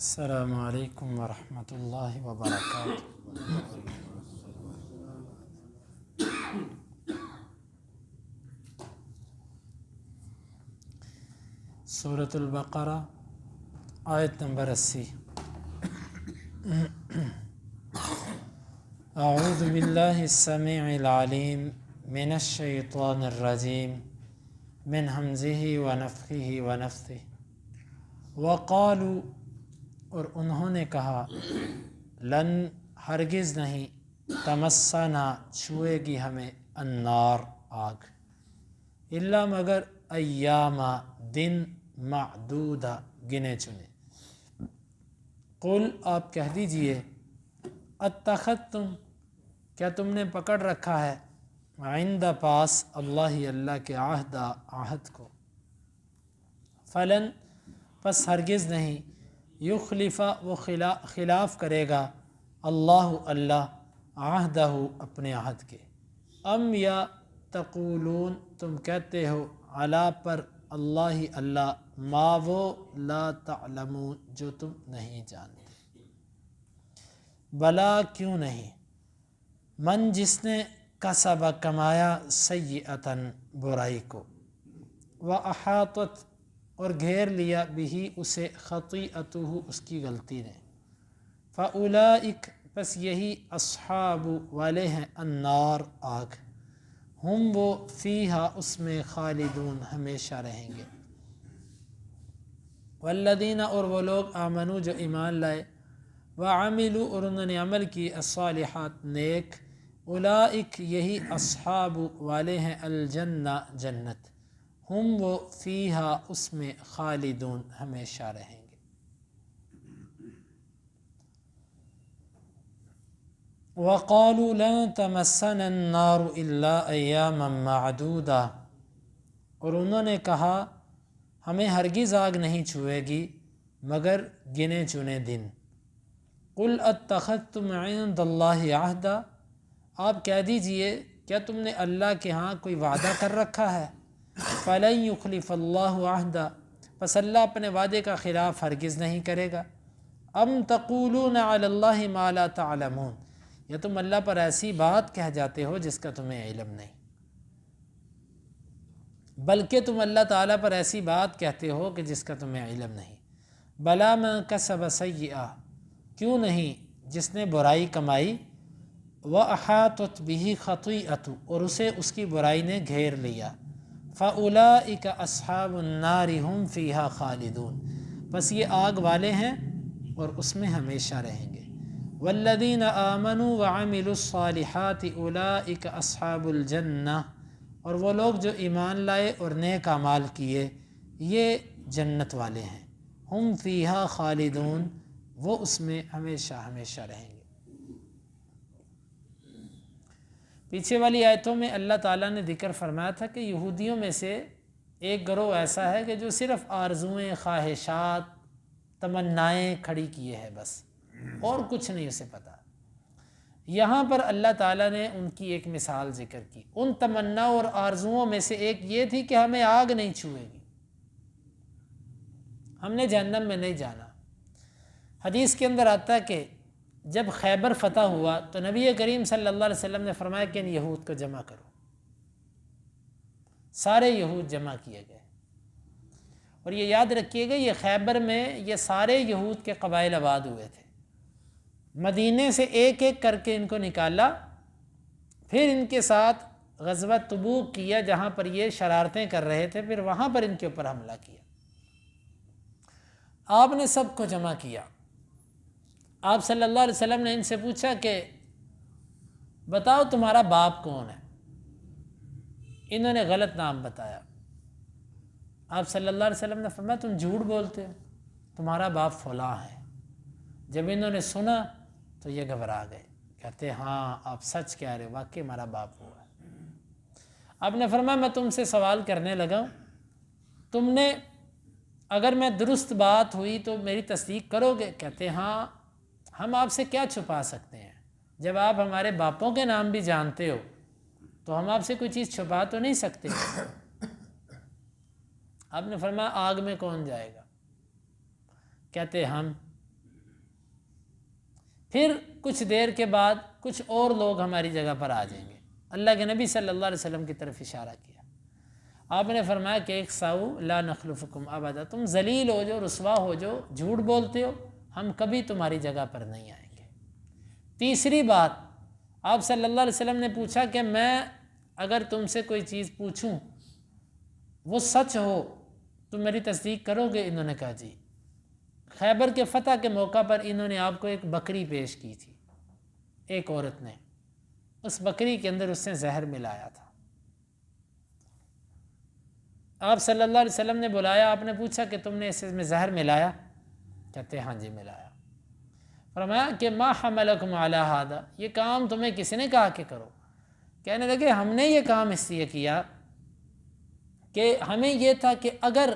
السلام علیکم ورحمۃ اللہ وبرکاتہ۔ سورۃ البقرہ آیت نمبر 80۔ اعوذ باللہ السمیع العلیم من الشیطان الرجیم من ہمزہ ونفخہ ونفثہ۔ وقالوا، اور انہوں نے کہا، لن، ہرگز نہیں، تمسنا، چھوئے گی ہمیں، النار، آگ، الا مگر ایاما، دن، معدودہ، گنے چنے۔ قل، آپ کہہ دیجئے، اتخذتم، کیا تم نے پکڑ رکھا ہے، عند، پاس، اللہ کے عہد کو، فلن، پس ہرگز نہیں، یخلف، وہ خلاف کرے گا، اللہ عہدہ، اپنے عہد کے، ام، یا تقولون، تم کہتے ہو، علی، پر، اللہ، ما، وہ، لا تعلمون، جو تم نہیں جانتے۔ بلا، کیوں نہیں، من، جس نے، کسب، کمایا، سیئۃً، برائی کو، واحاطت، اور گھیر لیا، بہ، اسے، خطیئتہ، اس کی غلطی نے، فاولئک، پس یہی، اصحاب، والے ہیں، النار، آگ، ہم، وہ، فیہا، اس میں، خالدون، ہمیشہ رہیں گے۔ والذین، اور وہ لوگ، آمنوا، جو ایمان لائے، وعملوا، اور انہوں نے عمل کی، الصالحات، نیک، اولئک، یہی، اصحاب، والے ہیں، الجنہ، جنت، ہم، وہ، فیہا، اس میں، خالدون، ہمیشہ رہیں گے۔ وقالوا لن تمسنا النار الا ایاما معدودہ، اور انہوں نے کہا، ہمیں ہرگز آگ نہیں چھوئے گی مگر گنے چنے دن۔ قل اتخذتم عند اللہ عہدا، آپ کہہ دیجئے، کیا تم نے اللہ کے ہاں کوئی وعدہ کر رکھا ہے، فلن یخلف اللہ عہدا، پس اللہ اپنے وعدے کا خلاف ہرگز نہیں کرے گا، ام تقولون علی اللہ ما لا تعلمون، یا تم اللہ پر ایسی بات کہہ جاتے ہو جس کا تمہیں علم نہیں، بلکہ تم اللہ تعالیٰ پر ایسی بات کہتے ہو کہ جس کا تمہیں علم نہیں۔ بلا، من کسب سیئہ، کیوں نہیں، جس نے برائی کمائی، واحاطت بہ خطیئتہ، اور اسے اس کی برائی نے گھیر لیا، فاولئک اصحاب النار ہم فیہا خالدون، بس یہ آگ والے ہیں اور اس میں ہمیشہ رہیں گے۔ والذین آمنوا وعملوا الصالحات اولئک اصحاب الجنہ، اور وہ لوگ جو ایمان لائے اور نیک اعمال کیے، یہ جنت والے ہیں، ہم فیہا خالدون، وہ اس میں ہمیشہ ہمیشہ رہیں گے۔ پیچھے والی آیتوں میں اللہ تعالیٰ نے ذکر فرمایا تھا کہ یہودیوں میں سے ایک گروہ ایسا ہے کہ جو صرف آرزوئیں، خواہشات، تمنائیں کھڑی کیے ہیں، بس، اور کچھ نہیں اسے پتہ۔ یہاں پر اللہ تعالیٰ نے ان کی ایک مثال ذکر کی، ان تمنا اور آرزوؤں میں سے ایک یہ تھی کہ ہمیں آگ نہیں چھوئے گی، ہم نے جہنم میں نہیں جانا۔ حدیث کے اندر آتا ہے کہ جب خیبر فتح ہوا تو نبی کریم صلی اللہ علیہ وسلم نے فرمایا کہ ان یہود کو جمع کرو، سارے یہود جمع کیے گئے، اور یہ یاد رکھیے گا، یہ خیبر میں یہ سارے یہود کے قبائل آباد ہوئے تھے، مدینے سے ایک ایک کر کے ان کو نکالا، پھر ان کے ساتھ غزوہ تبوک کیا جہاں پر یہ شرارتیں کر رہے تھے، پھر وہاں پر ان کے اوپر حملہ کیا۔ آپ نے سب کو جمع کیا، آپ صلی اللہ علیہ وسلم نے ان سے پوچھا کہ بتاؤ تمہارا باپ کون ہے؟ انہوں نے غلط نام بتایا۔ آپ صلی اللہ علیہ وسلم نے فرمایا تم جھوٹ بولتے ہو، تمہارا باپ فلاں ہے۔ جب انہوں نے سنا تو یہ گھبرا گئے، کہتے ہاں آپ سچ کہہ رہے ہو، واقعی ہمارا باپ ہوا ہے۔ آپ نے فرمایا میں تم سے سوال کرنے لگا ہوں، تم نے، اگر میں درست بات ہوئی تو میری تصدیق کرو گے؟ کہتے ہاں، ہم آپ سے کیا چھپا سکتے ہیں، جب آپ ہمارے باپوں کے نام بھی جانتے ہو تو ہم آپ سے کوئی چیز چھپا تو نہیں سکتے۔ آپ نے فرمایا آگ میں کون جائے گا؟ کہتے ہم۔ پھر کچھ دیر کے بعد کچھ اور لوگ ہماری جگہ پر آ جائیں گے۔ اللہ کے نبی صلی اللہ علیہ وسلم کی طرف اشارہ کیا۔ آپ نے فرمایا کہ ایک ساؤ لا نخلفکم ابدا، تم ذلیل ہو جو، رسوا ہو جو، جھوٹ بولتے ہو، ہم کبھی تمہاری جگہ پر نہیں آئیں گے۔ تیسری بات، آپ صلی اللہ علیہ وسلم نے پوچھا کہ میں اگر تم سے کوئی چیز پوچھوں وہ سچ ہو تو میری تصدیق کرو گے؟ انہوں نے کہا جی۔ خیبر کے فتح کے موقع پر انہوں نے آپ کو ایک بکری پیش کی تھی، ایک عورت نے، اس بکری کے اندر اس نے زہر ملایا تھا۔ آپ صلی اللہ علیہ وسلم نے بلایا، آپ نے پوچھا کہ تم نے اس میں زہر ملایا؟ کہتے ہاں جی ملایا۔ فرمایا کہ ما حملکم علی ھذا، یہ کام تمہیں کس نے کہا کہ کرو؟ کہنے لگے ہم نے یہ کام اس لیے کیا کہ ہمیں یہ تھا کہ اگر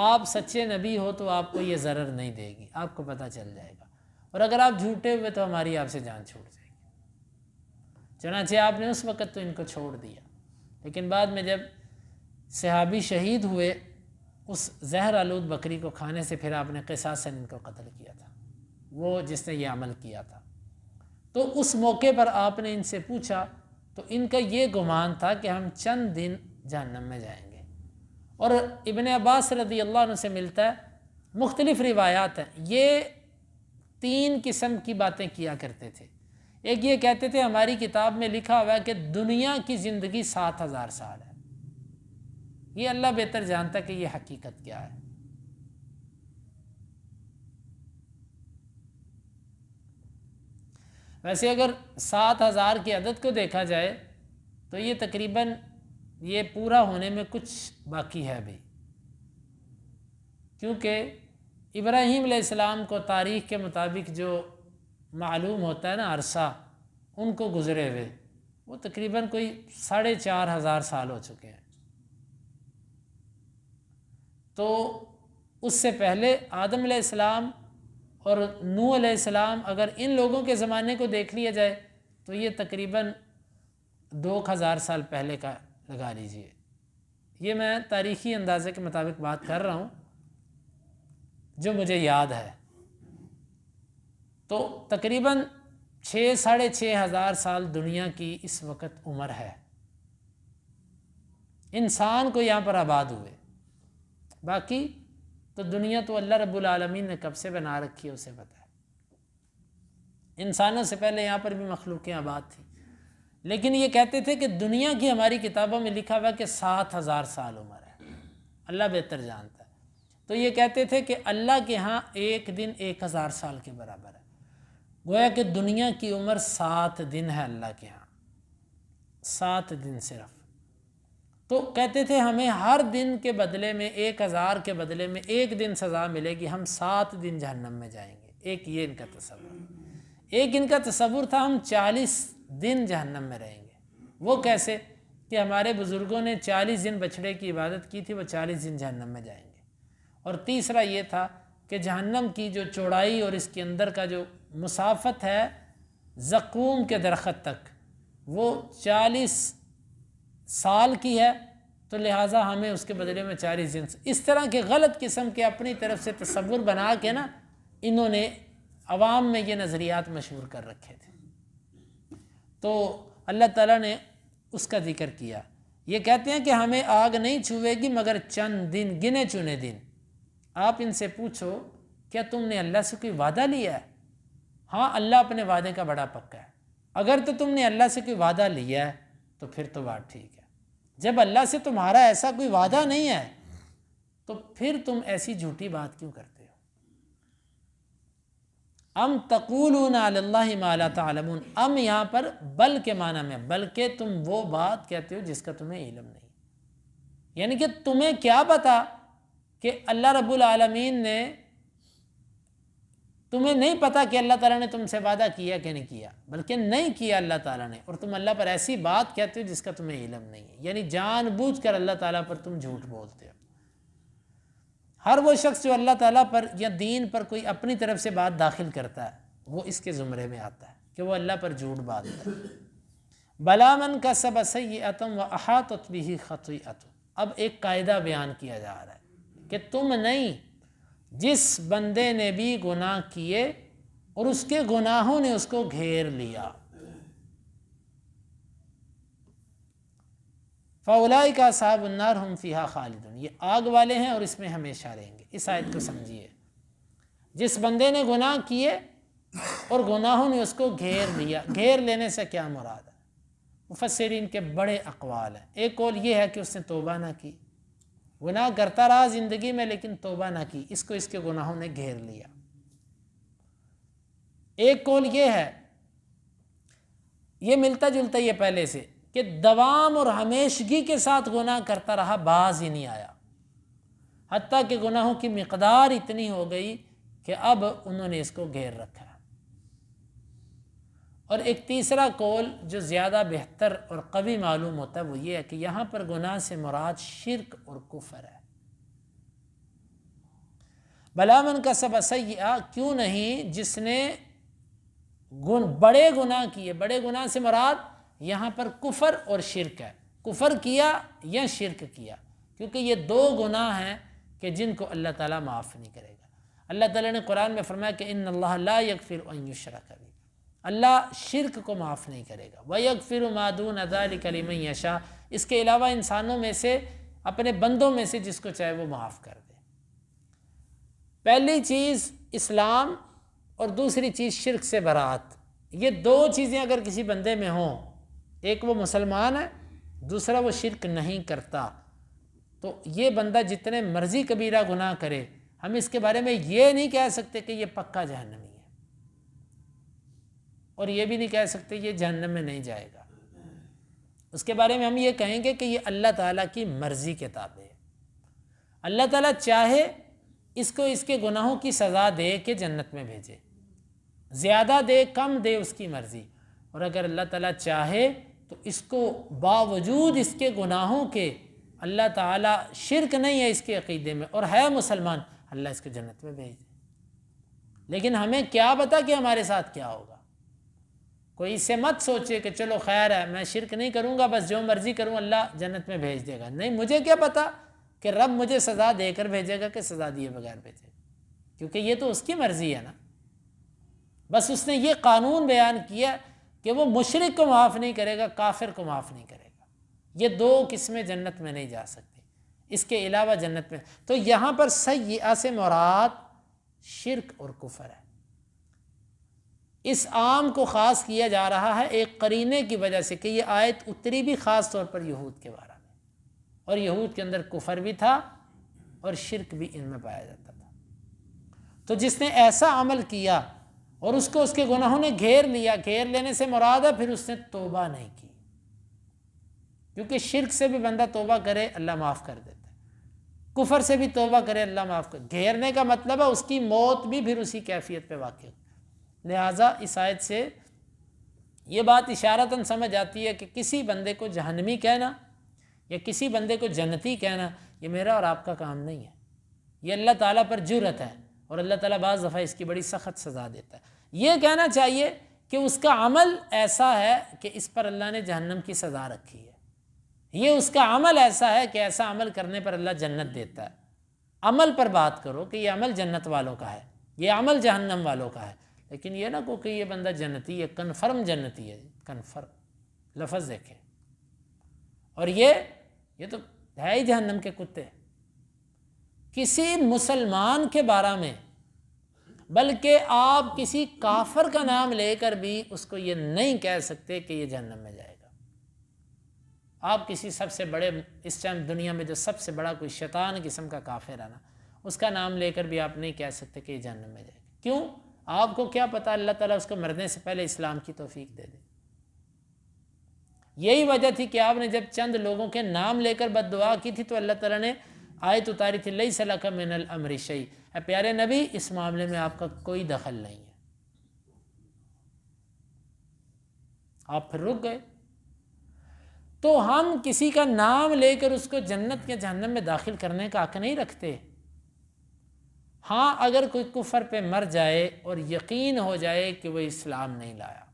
آپ سچے نبی ہو تو آپ کو یہ ضرر نہیں دے گی، آپ کو پتہ چل جائے گا، اور اگر آپ جھوٹے ہوئے تو ہماری آپ سے جان چھوٹ جائے گی۔ چنانچہ آپ نے اس وقت تو ان کو چھوڑ دیا، لیکن بعد میں جب صحابی شہید ہوئے اس زہر آلود بکری کو کھانے سے، پھر آپ نے قصاصاً ان کو قتل کیا تھا، وہ جس نے یہ عمل کیا تھا۔ تو اس موقع پر آپ نے ان سے پوچھا تو ان کا یہ گمان تھا کہ ہم چند دن جہنم میں جائیں گے۔ اور ابن عباس رضی اللہ عنہ سے ملتا ہے، مختلف روایات ہیں، یہ 3 قسم کی باتیں کیا کرتے تھے۔ ایک یہ کہتے تھے ہماری کتاب میں لکھا ہوا ہے کہ دنیا کی زندگی 7000 سال ہے۔ یہ اللہ بہتر جانتا کہ یہ حقیقت کیا ہے۔ ویسے اگر 7000 کی عدد کو دیکھا جائے تو یہ تقریباً یہ پورا ہونے میں کچھ باقی ہے بھی، کیونکہ ابراہیم علیہ السلام کو تاریخ کے مطابق جو معلوم ہوتا ہے نا عرصہ ان کو گزرے ہوئے، وہ تقریباً کوئی 4500 سال ہو چکے ہیں۔ تو اس سے پہلے آدم علیہ السلام اور نوح علیہ السلام، اگر ان لوگوں کے زمانے کو دیکھ لیا جائے تو یہ تقریباً 2000 سال پہلے کا لگا لیجئے۔ یہ میں تاریخی اندازے کے مطابق بات کر رہا ہوں جو مجھے یاد ہے۔ تو تقریباً 6-6.5 سال دنیا کی اس وقت عمر ہے، انسان کو یہاں پر آباد ہوئے۔ باقی تو دنیا تو اللہ رب العالمین نے کب سے بنا رکھی ہے اسے پتہ ہے۔ انسانوں سے پہلے یہاں پر بھی مخلوقیں آباد تھیں، لیکن یہ کہتے تھے کہ دنیا کی ہماری کتابوں میں لکھا ہوا کہ 7000 سال عمر ہے، اللہ بہتر جانتا ہے۔ تو یہ کہتے تھے کہ اللہ کے ہاں ایک دن 1000 سال کے برابر ہے، گویا کہ دنیا کی عمر 7 دن ہے اللہ کے ہاں، 7 دن صرف۔ تو کہتے تھے ہمیں ہر دن کے بدلے میں 1000 کے بدلے میں 1 دن سزا ملے گی، ہم 7 دن جہنم میں جائیں گے۔ ایک یہ ان کا تصور۔ ایک ان کا تصور تھا ہم 40 دن جہنم میں رہیں گے۔ وہ کیسے کہ ہمارے بزرگوں نے 40 دن بچڑے کی عبادت کی تھی، وہ 40 دن جہنم میں جائیں گے۔ اور تیسرا یہ تھا کہ جہنم کی جو چوڑائی اور اس کے اندر کا جو مسافت ہے زقوم کے درخت تک، وہ 40 سال کی ہے، تو لہٰذا ہمیں اس کے بدلے میں 40 دن۔ اس طرح کے غلط قسم کے اپنی طرف سے تصور بنا کے نا انہوں نے عوام میں یہ نظریات مشہور کر رکھے تھے۔ تو اللہ تعالیٰ نے اس کا ذکر کیا۔ یہ کہتے ہیں کہ ہمیں آگ نہیں چھوئے گی مگر چند دن، گنے چنے دن۔ آپ ان سے پوچھو کیا تم نے اللہ سے کوئی وعدہ لیا ہے؟ ہاں، اللہ اپنے وعدے کا بڑا پکا ہے۔ اگر تو تم نے اللہ سے کوئی وعدہ لیا ہے تو پھر تو بات ٹھیک ہے۔ جب اللہ سے تمہارا ایسا کوئی وعدہ نہیں ہے تو پھر تم ایسی جھوٹی بات کیوں کرتے ہو؟ ام تقولون علی اللہ ما لا تعلمون، ام یہاں پر بل کے معنی میں، بلکہ تم وہ بات کہتے ہو جس کا تمہیں علم نہیں، یعنی کہ تمہیں کیا پتا کہ اللہ رب العالمین نے، تمہیں نہیں پتا کہ اللہ تعالیٰ نے تم سے وعدہ کیا کہ نہیں کیا، بلکہ نہیں کیا اللہ تعالیٰ نے، اور تم اللہ پر ایسی بات کہتے ہو جس کا تمہیں علم نہیں ہے، یعنی جان بوجھ کر اللہ تعالیٰ پر تم جھوٹ بولتے ہو۔ ہر وہ شخص جو اللہ تعالیٰ پر یا دین پر کوئی اپنی طرف سے بات داخل کرتا ہے وہ اس کے زمرے میں آتا ہے کہ وہ اللہ پر جھوٹ باندھتا ہے۔ بلا من کسب سیئۃ واحاطت بہ خطیئۃ، اب ایک قاعدہ بیان کیا جا رہا ہے کہ تم نہیں، جس بندے نے بھی گناہ کیے اور اس کے گناہوں نے اس کو گھیر لیا۔ فَأُولَٰئِکَ أَصْحَابُ النَّارِ هُمْ فِيهَا خَالِدُونَ، یہ آگ والے ہیں اور اس میں ہمیشہ رہیں گے۔ اس آیت کو سمجھیے، جس بندے نے گناہ کیے اور گناہوں نے اس کو گھیر لیا، گھیر لینے سے کیا مراد ہے؟ مفسرین کے بڑے اقوال ہیں۔ ایک قول یہ ہے کہ اس نے توبہ نہ کی، گناہ کرتا رہا زندگی میں لیکن توبہ نہ کی، اس کو اس کے گناہوں نے گھیر لیا۔ ایک قول یہ ہے، یہ ملتا جلتا یہ پہلے سے، کہ دوام اور ہمیشگی کے ساتھ گناہ کرتا رہا، باز ہی نہیں آیا، حتیٰ کہ گناہوں کی مقدار اتنی ہو گئی کہ اب انہوں نے اس کو گھیر رکھا ہے۔ اور ایک تیسرا قول جو زیادہ بہتر اور قوی معلوم ہوتا ہے وہ یہ ہے کہ یہاں پر گناہ سے مراد شرک اور کفر ہے۔ بلا من کسب سیئہ، کیوں نہیں جس نے بڑے گناہ کیے، بڑے گناہ سے مراد یہاں پر کفر اور شرک ہے، کفر کیا یا شرک کیا، کیونکہ یہ دو گناہ ہیں کہ جن کو اللہ تعالیٰ معاف نہیں کرے گا۔ اللہ تعالیٰ نے قرآن میں فرمایا کہ ان اللہ لا یغفر ان یشرک بہ، اللہ شرک کو معاف نہیں کرے گا، وَيَغْفِرُ مَا دُونَ ذَلِكَ لِمَن یشاء، اس کے علاوہ انسانوں میں سے، اپنے بندوں میں سے جس کو چاہے وہ معاف کر دے۔ پہلی چیز اسلام اور دوسری چیز شرک سے برات، یہ دو چیزیں اگر کسی بندے میں ہوں، ایک وہ مسلمان ہے، دوسرا وہ شرک نہیں کرتا، تو یہ بندہ جتنے مرضی کبیرہ گناہ کرے، ہم اس کے بارے میں یہ نہیں کہہ سکتے کہ یہ پکا جہنمی ہے، اور یہ بھی نہیں کہہ سکتے یہ جہنم میں نہیں جائے گا۔ اس کے بارے میں ہم یہ کہیں گے کہ یہ اللہ تعالیٰ کی مرضی کے تابع ہے۔ اللہ تعالیٰ چاہے اس کو اس کے گناہوں کی سزا دے کہ جنت میں بھیجے، زیادہ دے کم دے اس کی مرضی، اور اگر اللہ تعالیٰ چاہے تو اس کو باوجود اس کے گناہوں کے، اللہ تعالیٰ شرک نہیں ہے اس کے عقیدے میں اور ہے مسلمان، اللہ اس کو جنت میں بھیج دے۔ لیکن ہمیں کیا پتا کہ ہمارے ساتھ کیا ہوگا؟ کوئی اس سے مت سوچے کہ چلو خیر ہے میں شرک نہیں کروں گا، بس جو مرضی کروں اللہ جنت میں بھیج دے گا۔ نہیں، مجھے کیا پتا کہ رب مجھے سزا دے کر بھیجے گا کہ سزا دیے بغیر بھیجے گا، کیونکہ یہ تو اس کی مرضی ہے نا۔ بس اس نے یہ قانون بیان کیا کہ وہ مشرک کو معاف نہیں کرے گا، کافر کو معاف نہیں کرے گا۔ یہ دو قسمیں جنت میں نہیں جا سکتی، اس کے علاوہ جنت میں۔ تو یہاں پر سیئہ سے مراد شرک اور کفر ہے۔ اس عام کو خاص کیا جا رہا ہے ایک قرینے کی وجہ سے کہ یہ آیت اتری بھی خاص طور پر یہود کے بارے میں، اور یہود کے اندر کفر بھی تھا اور شرک بھی ان میں پایا جاتا تھا۔ تو جس نے ایسا عمل کیا اور اس کو اس کے گناہوں نے گھیر لیا، گھیر لینے سے مراد ہے پھر اس نے توبہ نہیں کی، کیونکہ شرک سے بھی بندہ توبہ کرے اللہ معاف کر دیتا ہے، کفر سے بھی توبہ کرے اللہ معاف کر، گھیرنے کا مطلب ہے اس کی موت بھی پھر اسی کیفیت پہ واقع ہو۔ لہٰذا اس آیت سے یہ بات اشارتاً سمجھ آتی ہے کہ کسی بندے کو جہنمی کہنا یا کسی بندے کو جنتی کہنا یہ میرا اور آپ کا کام نہیں ہے، یہ اللہ تعالیٰ پر جرأت ہے، اور اللہ تعالیٰ بعض دفعہ اس کی بڑی سخت سزا دیتا ہے۔ یہ کہنا چاہیے کہ اس کا عمل ایسا ہے کہ اس پر اللہ نے جہنم کی سزا رکھی ہے، یہ اس کا عمل ایسا ہے کہ ایسا عمل کرنے پر اللہ جنت دیتا ہے۔ عمل پر بات کرو کہ یہ عمل جنت والوں کا ہے، یہ عمل جہنم والوں کا ہے، لیکن یہ نہ کو کہ یہ بندہ جنتی ہے، کنفرم جنتی ہے، کنفرم لفظ دیکھیں، اور یہ تو ہے ہی جہنم کے کتے۔ کسی مسلمان کے بارے میں، بلکہ آپ کسی کافر کا نام لے کر بھی اس کو یہ نہیں کہہ سکتے کہ یہ جہنم میں جائے گا۔ آپ کسی سب سے بڑے اس ٹائم دنیا میں جو سب سے بڑا کوئی شیطان قسم کا کافر ہے نا، اس کا نام لے کر بھی آپ نہیں کہہ سکتے کہ یہ جہنم میں جائے گا۔ کیوں؟ آپ کو کیا پتا اللہ تعالیٰ اس کو مرنے سے پہلے اسلام کی توفیق دے دے۔ یہی وجہ تھی کہ آپ نے جب چند لوگوں کے نام لے کر بد دعا کی تھی تو اللہ تعالیٰ نے آیت اتاری تھی لیس لک من الامر شیء، اے پیارے نبی اس معاملے میں آپ کا کوئی دخل نہیں ہے۔ آپ پھر رک گئے۔ تو ہم کسی کا نام لے کر اس کو جنت یا جہنم میں داخل کرنے کا حق نہیں رکھتے۔ ہاں اگر کوئی کفر پہ مر جائے اور یقین ہو جائے کہ وہ اسلام نہیں لایا،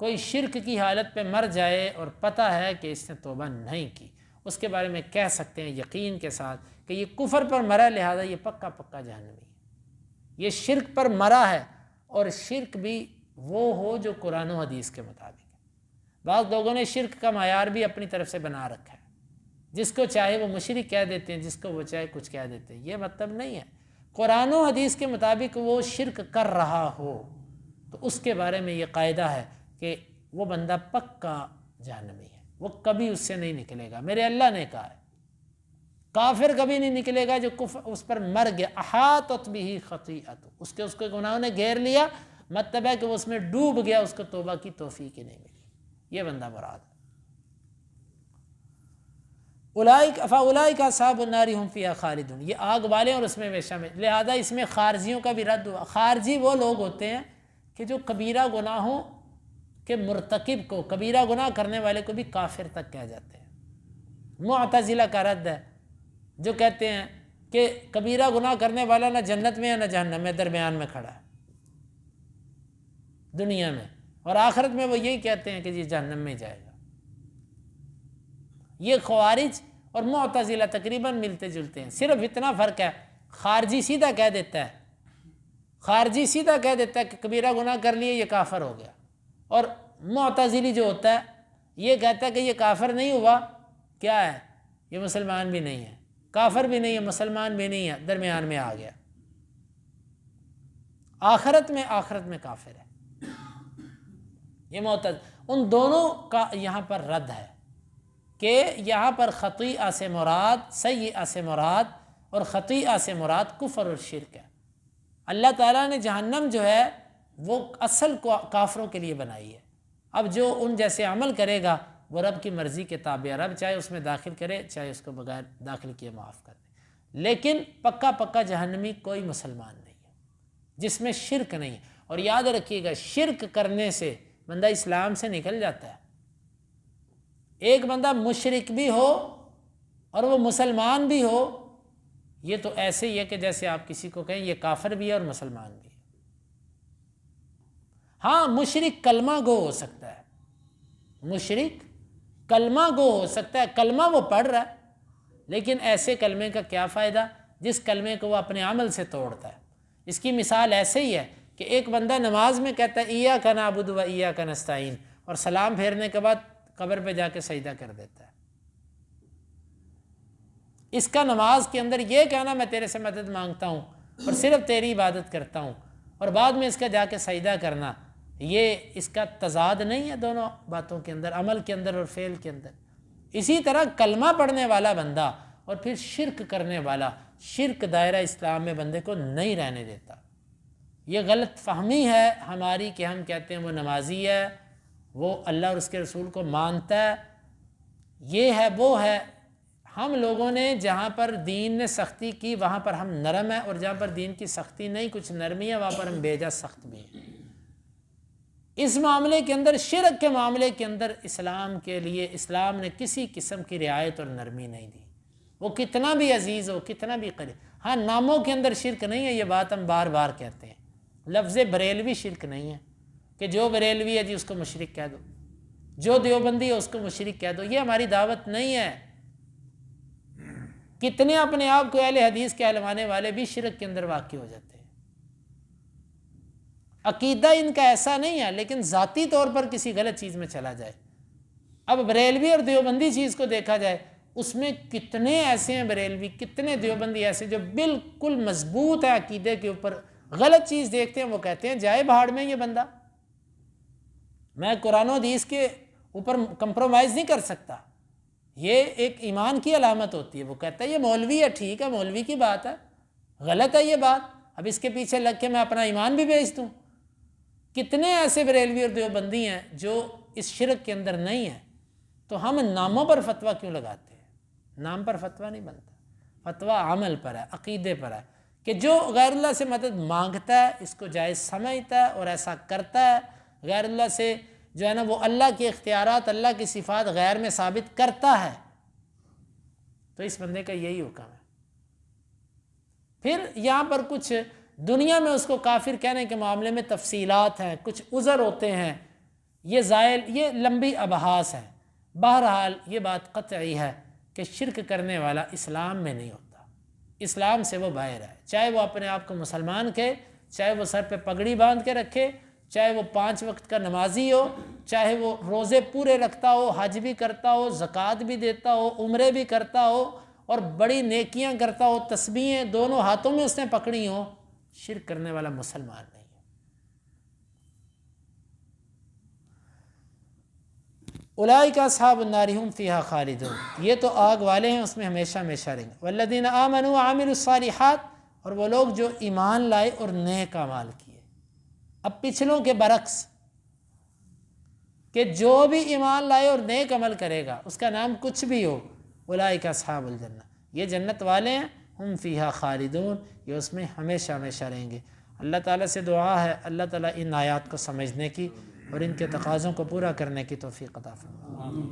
کوئی شرک کی حالت پہ مر جائے اور پتہ ہے کہ اس نے توبہ نہیں کی، اس کے بارے میں کہہ سکتے ہیں یقین کے ساتھ کہ یہ کفر پر مرا، لہذا یہ پکا جہنمی ہے، یہ شرک پر مرا ہے اور شرک بھی وہ ہو جو قرآن و حدیث کے مطابق ہے۔ بعض لوگوں نے شرک کا معیار بھی اپنی طرف سے بنا رکھا ہے، جس کو چاہے وہ مشرک کہہ دیتے ہیں، جس کو وہ چاہے کچھ کہہ دیتے ہیں۔ یہ مطلب نہیں ہے، قرآن و حدیث کے مطابق وہ شرک کر رہا ہو تو اس کے بارے میں یہ قاعدہ ہے کہ وہ بندہ پکا جہنمی ہے، وہ کبھی اس سے نہیں نکلے گا۔ میرے اللہ نے کہا ہے کافر کبھی نہیں نکلے گا جو اس پر مر گیا، احاطت بہ خطیئۃ، اس کے گناہوں نے گھیر لیا، مطلب ہے کہ وہ اس میں ڈوب گیا، اس کو توبہ کی توفیق ہی نہیں ملی، یہ بندہ مراد ہے۔ فاولئک اصحاب النار هم فیہا خالدون، یہ آگ والے اور اس میں ہمیشہ میں۔ لہذا اس میں خارجیوں کا بھی رد ہوا۔ خارجی وہ لوگ ہوتے ہیں کہ جو کبیرہ گناہوں کے مرتکب کو، کبیرہ گناہ کرنے والے کو بھی کافر تک کہہ جاتے ہیں۔ معتزلہ کا رد ہے جو کہتے ہیں کہ کبیرہ گناہ کرنے والا نہ جنت میں ہے نہ جہنم میں، درمیان میں کھڑا ہے دنیا میں، اور آخرت میں وہ یہی کہتے ہیں کہ جی جہنم میں جائے گا۔ یہ خوارج اور معتزلہ تقریباً ملتے جلتے ہیں، صرف اتنا فرق ہے، خارجی سیدھا کہہ دیتا ہے کہ کبیرہ گناہ کر لیے یہ کافر ہو گیا، اور معتزلی جو ہوتا ہے یہ کہتا ہے کہ یہ کافر نہیں ہوا، کیا ہے، یہ مسلمان بھی نہیں ہے، کافر بھی نہیں ہے، مسلمان بھی نہیں ہے، درمیان میں آ گیا، آخرت میں کافر ہے۔ یہ ان دونوں کا یہاں پر رد ہے کہ یہاں پر خطیئہ سے مراد، سیئہ سے مراد، اور خطیئہ سے مراد کفر اور شرک ہے۔ اللہ تعالیٰ نے جہنم جو ہے وہ اصل کو کافروں کے لیے بنائی ہے۔ اب جو ان جیسے عمل کرے گا وہ رب کی مرضی کے تابع ہے، رب چاہے اس میں داخل کرے چاہے اس کو بغیر داخل کیے معاف کر دے، لیکن پکا جہنمی کوئی مسلمان نہیں ہے جس میں شرک نہیں ہے۔ اور یاد رکھیے گا شرک کرنے سے بندہ اسلام سے نکل جاتا ہے۔ ایک بندہ مشرک بھی ہو اور وہ مسلمان بھی ہو، یہ تو ایسے ہی ہے کہ جیسے آپ کسی کو کہیں یہ کافر بھی ہے اور مسلمان بھی ہے۔ ہاں مشرک کلمہ گو ہو سکتا ہے، مشرک کلمہ گو ہو سکتا ہے، کلمہ وہ پڑھ رہا ہے، لیکن ایسے کلمے کا کیا فائدہ جس کلمے کو وہ اپنے عمل سے توڑتا ہے۔ اس کی مثال ایسے ہی ہے کہ ایک بندہ نماز میں کہتا ہے ایاک نعبد و ایاک نستعین، اور سلام پھیرنے کے بعد قبر پہ جا کے سجدہ کر دیتا ہے۔ اس کا نماز کے اندر یہ کہنا میں تیرے سے مدد مانگتا ہوں اور صرف تیری عبادت کرتا ہوں، اور بعد میں اس کا جا کے سجدہ کرنا، یہ اس کا تضاد نہیں ہے دونوں باتوں کے اندر، عمل کے اندر اور فعل کے اندر۔ اسی طرح کلمہ پڑھنے والا بندہ اور پھر شرک کرنے والا، شرک دائرہ اسلام میں بندے کو نہیں رہنے دیتا۔ یہ غلط فہمی ہے ہماری کہ ہم کہتے ہیں وہ نمازی ہے، وہ اللہ اور اس کے رسول کو مانتا ہے، یہ ہے وہ ہے۔ ہم لوگوں نے جہاں پر دین نے سختی کی وہاں پر ہم نرم ہیں، اور جہاں پر دین کی سختی نہیں کچھ نرمی ہے وہاں پر ہم بیجا سخت بھی ہیں۔ اس معاملے کے اندر، شرک کے معاملے کے اندر اسلام کے لیے اسلام نے کسی قسم کی رعایت اور نرمی نہیں دی، وہ کتنا بھی عزیز ہو، کتنا بھی قریب۔ ہاں ناموں کے اندر شرک نہیں ہے، یہ بات ہم بار بار کہتے ہیں۔ لفظ بریلوی شرک نہیں ہے کہ جو بریلوی ہے جی اس کو مشرک کہہ دو، جو دیوبندی ہے اس کو مشرک کہہ دو، یہ ہماری دعوت نہیں ہے۔ کتنے اپنے آپ کو اہل حدیث کہلوانے والے بھی شرک کے اندر واقع ہو جاتے ہیں۔ عقیدہ ان کا ایسا نہیں ہے، لیکن ذاتی طور پر کسی غلط چیز میں چلا جائے۔ اب بریلوی اور دیوبندی چیز کو دیکھا جائے، اس میں کتنے ایسے ہیں بریلوی، کتنے دیوبندی ایسے جو بالکل مضبوط ہے عقیدے کے اوپر، غلط چیز دیکھتے ہیں وہ کہتے ہیں جائے بھاڑ میں یہ بندہ، میں قرآن و حدیث کے اوپر کمپرومائز نہیں کر سکتا۔ یہ ایک ایمان کی علامت ہوتی ہے۔ وہ کہتا ہے یہ مولوی ہے، ٹھیک ہے مولوی کی بات ہے، غلط ہے یہ بات، اب اس کے پیچھے لگ کے میں اپنا ایمان بھی بیچ دوں۔ کتنے ایسے بریلوی اور دیوبندی ہیں جو اس شرک کے اندر نہیں ہیں، تو ہم ناموں پر فتویٰ کیوں لگاتے ہیں؟ نام پر فتویٰ نہیں بنتا، فتویٰ عمل پر ہے، عقیدے پر ہے، کہ جو غیر اللہ سے مدد مانگتا ہے اس کو جائز سمجھتا ہے اور ایسا کرتا ہے، غیر اللہ سے جو ہے نا وہ اللہ کے اختیارات، اللہ کی صفات غیر میں ثابت کرتا ہے، تو اس بندے کا یہی حکم ہے۔ پھر یہاں پر کچھ دنیا میں اس کو کافر کہنے کے معاملے میں تفصیلات ہیں، کچھ عذر ہوتے ہیں، یہ زائل، یہ لمبی ابحاث ہے۔ بہرحال یہ بات قطعی ہے کہ شرک کرنے والا اسلام میں نہیں ہوتا، اسلام سے وہ باہر ہے، چاہے وہ اپنے آپ کو مسلمان کہے، چاہے وہ سر پہ پگڑی باندھ کے رکھے، چاہے وہ 5 وقت کا نمازی ہو، چاہے وہ روزے پورے رکھتا ہو، حج بھی کرتا ہو، زکوٰۃ بھی دیتا ہو، عمرے بھی کرتا ہو اور بڑی نیکیاں کرتا ہو، تسبیحیں دونوں ہاتھوں میں اس نے پکڑی ہوں، شرک کرنے والا مسلمان نہیں ہے۔ اولئک اصحاب النار هم فیہا خالدون، یہ تو آگ والے ہیں، اس میں ہمیشہ ہمیشہ رہیں گے۔ والذین آمنوا وعملوا الصالحات، اور وہ لوگ جو ایمان لائے اور نیک اعمال کیے۔ اب پچھلوں کے برعکس کہ جو بھی ایمان لائے اور نیک عمل کرے گا اس کا نام کچھ بھی ہو، اولئک اصحاب الجنہ، یہ جنت والے ہیں، ہم فیہا خالدون، یہ اس میں ہمیشہ ہمیشہ رہیں گے۔ اللہ تعالیٰ سے دعا ہے اللہ تعالیٰ ان آیات کو سمجھنے کی اور ان کے تقاضوں کو پورا کرنے کی توفیق عطا فرمائے۔